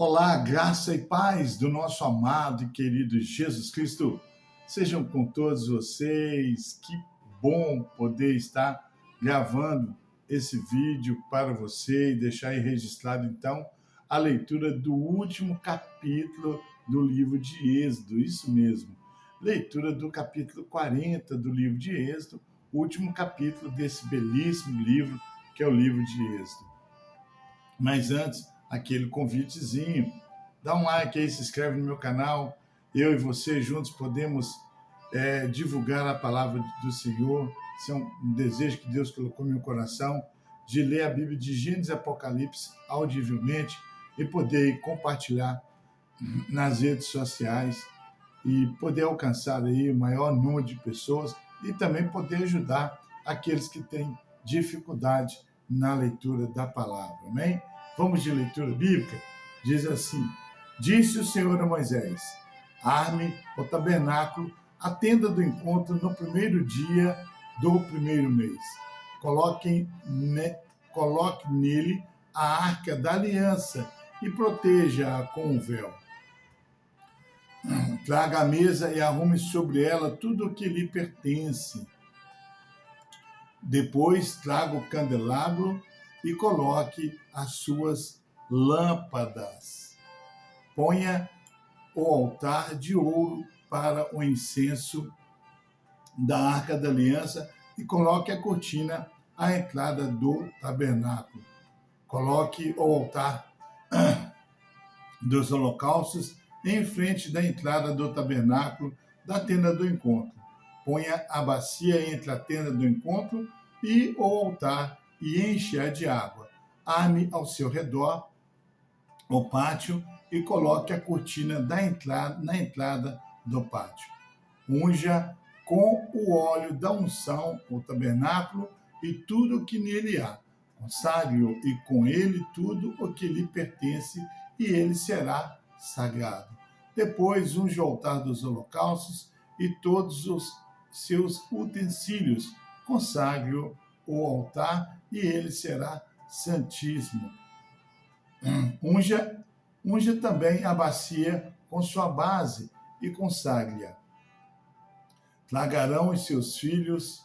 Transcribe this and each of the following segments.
Olá, graça e paz do nosso amado e querido Jesus Cristo. Sejam com todos vocês. Que bom poder estar gravando esse vídeo para você e deixar aí registrado então a leitura do último capítulo do livro de Êxodo. Isso mesmo. Leitura do capítulo 40 do livro de Êxodo, último capítulo desse belíssimo livro que é o livro de Êxodo. Mas antes, aquele convitezinho, dá um like aí, se inscreve no meu canal. Eu e você juntos podemos divulgar a palavra do Senhor. Esse é um desejo que Deus colocou no meu coração, de ler a Bíblia de Gênesis e Apocalipse audivelmente e poder compartilhar nas redes sociais e poder alcançar aí o maior número de pessoas e também poder ajudar aqueles que têm dificuldade na leitura da palavra, amém? Vamos de leitura bíblica? Diz assim: disse o Senhor a Moisés: arme o tabernáculo, a tenda do encontro no primeiro dia do primeiro mês. Coloque nele a arca da aliança e proteja-a com o véu. Traga a mesa e arrume sobre ela tudo o que lhe pertence. Depois traga o candelabro e coloque as suas lâmpadas. Ponha o altar de ouro para o incenso da Arca da Aliança e coloque a cortina à entrada do tabernáculo. Coloque o altar dos holocaustos em frente da entrada do tabernáculo da tenda do encontro. Ponha a bacia entre a tenda do encontro e o altar e enche-a de água. Arme ao seu redor o pátio e coloque a cortina na entrada do pátio. Unja com o óleo da unção o tabernáculo e tudo o que nele há. Consagre-o e com ele tudo o que lhe pertence, e ele será sagrado. Depois unja o altar dos holocaustos e todos os seus utensílios. Consagre-o o altar e ele será santíssimo. Unja também a bacia com sua base e consagre-a. Tragarão os seus filhos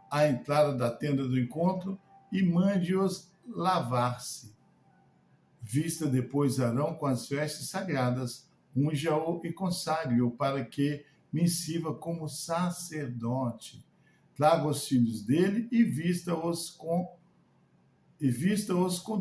à entrada da tenda do encontro e mande-os lavar-se. Vista depois Arão com as vestes sagradas, unja-o e consagre-o para que me sirva como sacerdote. Traga os filhos dele e vista-os com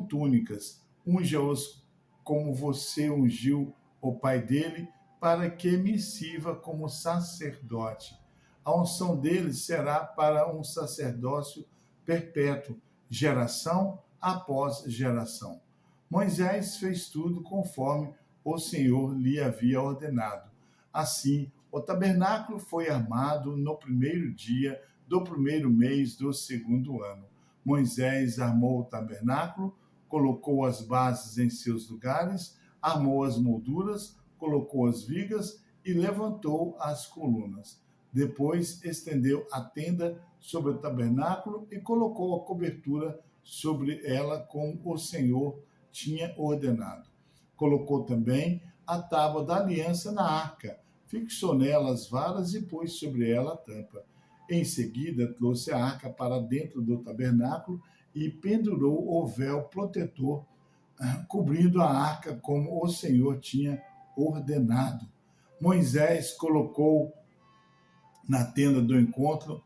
túnicas. Unja-os como você ungiu o pai dele, para que me sirva como sacerdote. A unção deles será para um sacerdócio perpétuo, geração após geração. Moisés fez tudo conforme o Senhor lhe havia ordenado. Assim, o tabernáculo foi armado no primeiro dia do primeiro mês do segundo ano. Moisés armou o tabernáculo, colocou as bases em seus lugares, armou as molduras, colocou as vigas e levantou as colunas. Depois estendeu a tenda sobre o tabernáculo e colocou a cobertura sobre ela como o Senhor tinha ordenado. Colocou também a tábua da aliança na arca, fixou nela as varas e pôs sobre ela a tampa. Em seguida, trouxe a arca para dentro do tabernáculo e pendurou o véu protetor, cobrindo a arca como o Senhor tinha ordenado. Moisés colocou na tenda do encontro,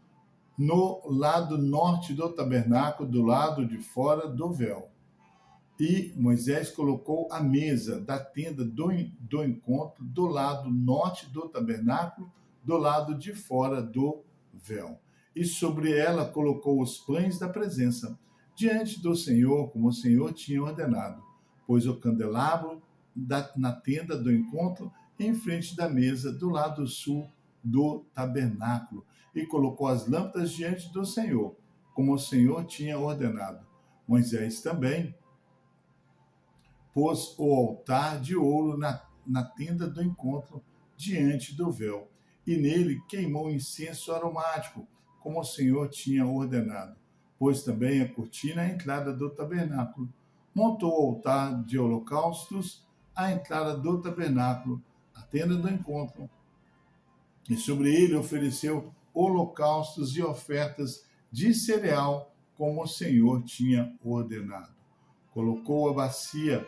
no lado norte do tabernáculo, do lado de fora do véu. E Moisés colocou a mesa da tenda do encontro do lado norte do tabernáculo, do lado de fora do véu. E sobre ela colocou os pães da presença, diante do Senhor, como o Senhor tinha ordenado. Pôs o candelabro na tenda do encontro, em frente da mesa, do lado sul do tabernáculo, e colocou as lâmpadas diante do Senhor, como o Senhor tinha ordenado. Moisés também pôs o altar de ouro na tenda do encontro, diante do véu, e nele queimou incenso aromático, como o Senhor tinha ordenado. Pôs também a cortina à entrada do tabernáculo. Montou o altar de holocaustos à entrada do tabernáculo, a tenda do encontro, e sobre ele ofereceu holocaustos e ofertas de cereal, como o Senhor tinha ordenado. Colocou a bacia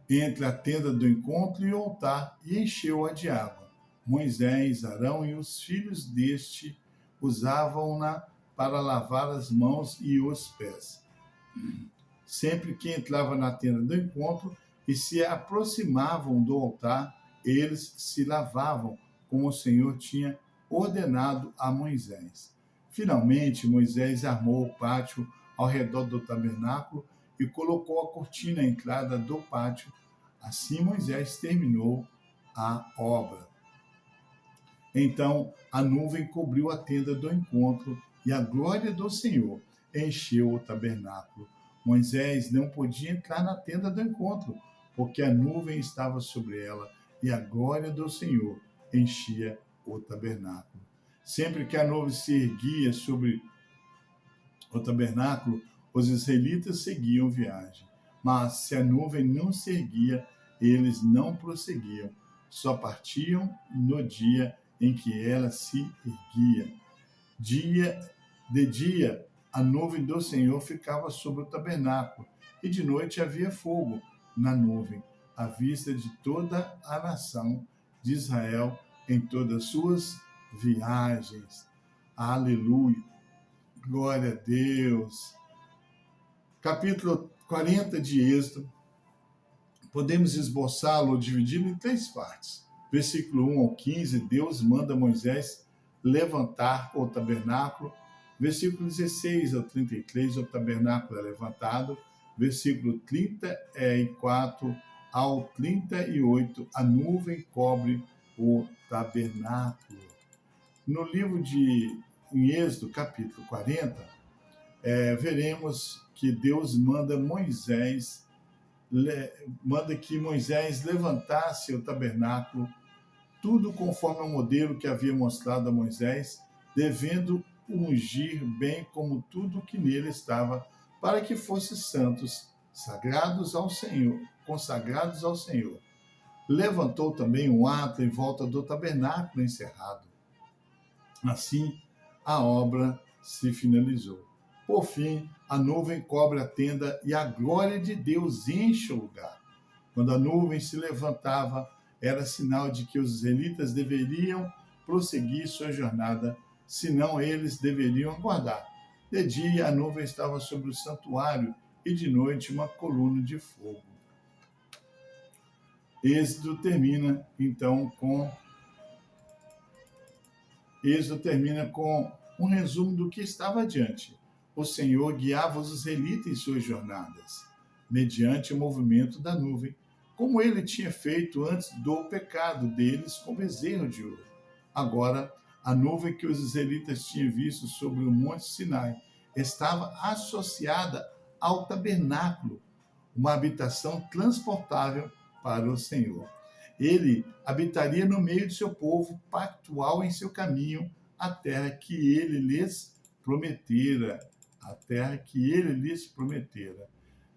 entre a tenda do encontro e o altar e encheu-a de água. Moisés, Arão e os filhos deste usavam-na para lavar as mãos e os pés. Sempre que entrava na tenda do encontro e se aproximavam do altar, eles se lavavam, como o Senhor tinha ordenado a Moisés. Finalmente, Moisés armou o pátio ao redor do tabernáculo e colocou a cortina à entrada do pátio. Assim Moisés terminou a obra. Então a nuvem cobriu a tenda do encontro e a glória do Senhor encheu o tabernáculo. Moisés não podia entrar na tenda do encontro, porque a nuvem estava sobre ela e a glória do Senhor enchia o tabernáculo. Sempre que a nuvem se erguia sobre o tabernáculo, os israelitas seguiam viagem. Mas se a nuvem não se erguia, eles não prosseguiam, só partiam no dia em que ela se erguia. De dia, a nuvem do Senhor ficava sobre o tabernáculo, e de noite havia fogo na nuvem, à vista de toda a nação de Israel em todas as suas viagens. Aleluia! Glória a Deus! Capítulo 40 de Êxodo, podemos esboçá-lo dividido em 3 partes. Versículo 1 ao 15, Deus manda Moisés levantar o tabernáculo. Versículo 16 ao 33, o tabernáculo é levantado. Versículo 34 ao 38, a nuvem cobre o tabernáculo. No livro de Êxodo, capítulo 40, veremos que Deus manda que Moisés levantasse o tabernáculo, tudo conforme o modelo que havia mostrado a Moisés, devendo ungir bem como tudo que nele estava, para que fossem santos, sagrados ao Senhor, consagrados ao Senhor. Levantou também um ato em volta do tabernáculo encerrado. Assim, a obra se finalizou. Por fim, a nuvem cobre a tenda e a glória de Deus enche o lugar. Quando a nuvem se levantava, era sinal de que os israelitas deveriam prosseguir sua jornada, senão eles deveriam aguardar. De dia, a nuvem estava sobre o santuário e de noite uma coluna de fogo. Êxodo termina, então, com um resumo do que estava adiante. O Senhor guiava os israelitas em suas jornadas, mediante o movimento da nuvem, como ele tinha feito antes do pecado deles com bezerro de ouro. Agora, a nuvem que os israelitas tinham visto sobre o Monte Sinai estava associada ao tabernáculo, uma habitação transportável para o Senhor. Ele habitaria no meio de seu povo, pactual em seu caminho, a terra que ele lhes prometera.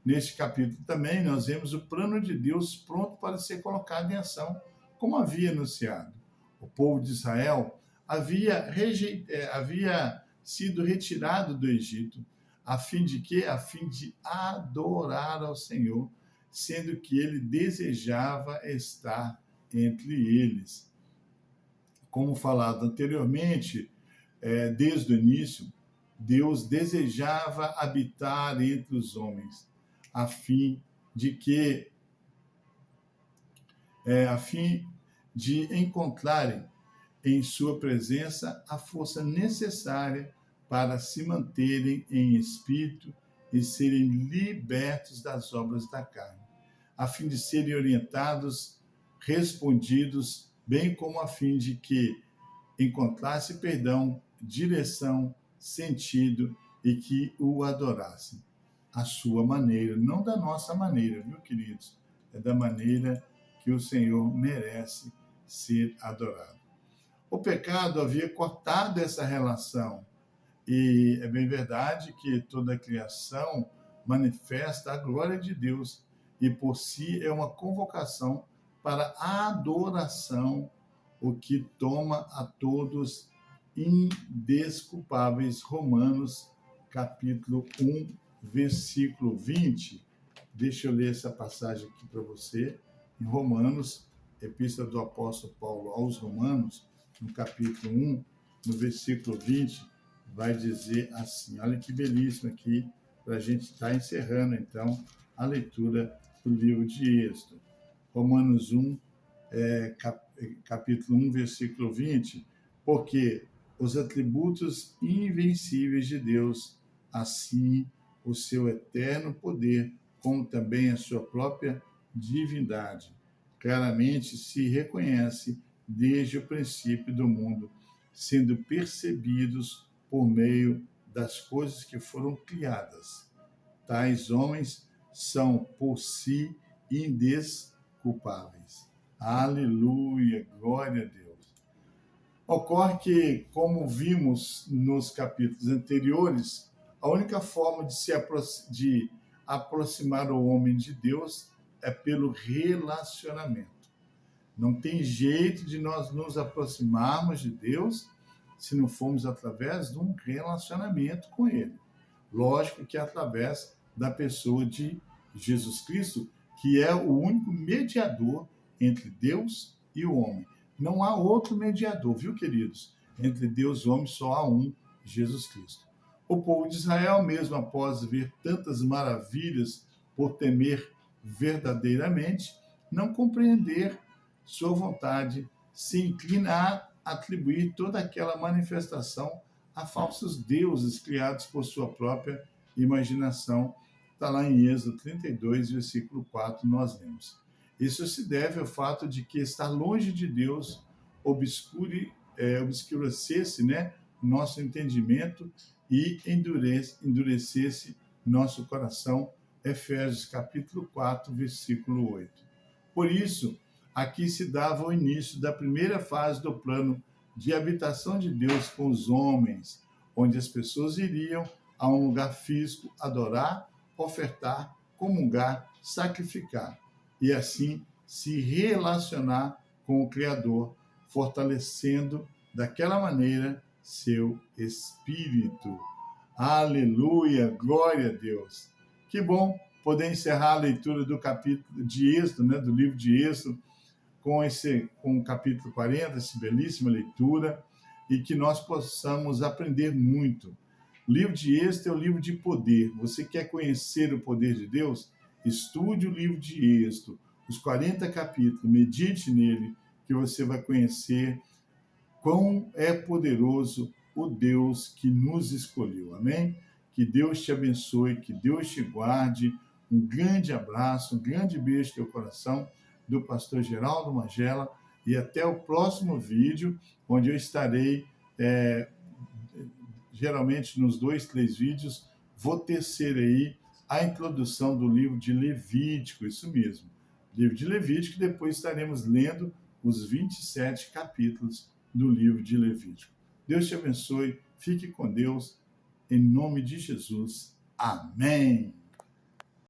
Neste capítulo também nós vemos o plano de Deus pronto para ser colocado em ação, como havia anunciado. O povo de Israel havia sido retirado do Egito, a fim de quê? A fim de adorar ao Senhor, sendo que ele desejava estar entre eles. Como falado anteriormente, desde o início, Deus desejava habitar entre os homens, a fim de encontrarem em sua presença a força necessária para se manterem em espírito e serem libertos das obras da carne, a fim de serem orientados, respondidos, bem como a fim de que encontrasse perdão, direção, sentido e que o adorassem à sua maneira, não da nossa maneira, viu, queridos? É da maneira que o Senhor merece ser adorado. O pecado havia cortado essa relação, e é bem verdade que toda a criação manifesta a glória de Deus, e por si é uma convocação para a adoração, o que toma a todos indesculpáveis. Romanos, capítulo 1, versículo 20. Deixa eu ler essa passagem aqui para você. Em Romanos, Epístola do Apóstolo Paulo aos Romanos, no capítulo 1, no versículo 20, vai dizer assim, olha que belíssimo aqui, para a gente estar encerrando, então, a leitura do livro de Êxodo. Romanos 1, capítulo 1, versículo 20, porque os atributos invencíveis de Deus, assim o seu eterno poder, como também a sua própria divindade, claramente se reconhece desde o princípio do mundo, sendo percebidos por meio das coisas que foram criadas. Tais homens são por si indesculpáveis. Aleluia, glória a Deus. Ocorre que, como vimos nos capítulos anteriores, a única forma de aproximar o homem de Deus é pelo relacionamento. Não tem jeito de nós nos aproximarmos de Deus se não formos através de um relacionamento com Ele. Lógico que é através da pessoa de Jesus Cristo, que é o único mediador entre Deus e o homem. Não há outro mediador, viu, queridos? Entre Deus e o homem só há um, Jesus Cristo. O povo de Israel, mesmo após ver tantas maravilhas por temer verdadeiramente, não compreender sua vontade, se inclina a atribuir toda aquela manifestação a falsos deuses criados por sua própria imaginação. Está lá em Êxodo 32, versículo 4, nós lemos. Isso se deve ao fato de que estar longe de Deus obscurecesse, né, nosso entendimento e endurecesse nosso coração. Efésios capítulo 4, versículo 8. Por isso, aqui se dava o início da primeira fase do plano de habitação de Deus com os homens, onde as pessoas iriam a um lugar físico adorar, ofertar, comungar, sacrificar e assim se relacionar com o Criador, fortalecendo daquela maneira seu espírito. Aleluia, glória a Deus. Que bom poder encerrar a leitura do capítulo de Êxodo, né, do livro de Êxodo, com o capítulo 40, essa belíssima leitura, e que nós possamos aprender muito. O livro de Êxodo é um livro de poder. Você quer conhecer o poder de Deus? Estude o livro de Êxodo, os 40 capítulos, medite nele, que você vai conhecer quão é poderoso o Deus que nos escolheu. Amém? Que Deus te abençoe, que Deus te guarde. Um grande abraço, um grande beijo no teu coração, do pastor Geraldo Magela, e até o próximo vídeo, onde eu estarei, geralmente nos 2, 3 vídeos, vou tecer aí a introdução do livro de Levítico, isso mesmo, livro de Levítico, e depois estaremos lendo os 27 capítulos do livro de Levítico. Deus te abençoe, fique com Deus, em nome de Jesus. Amém.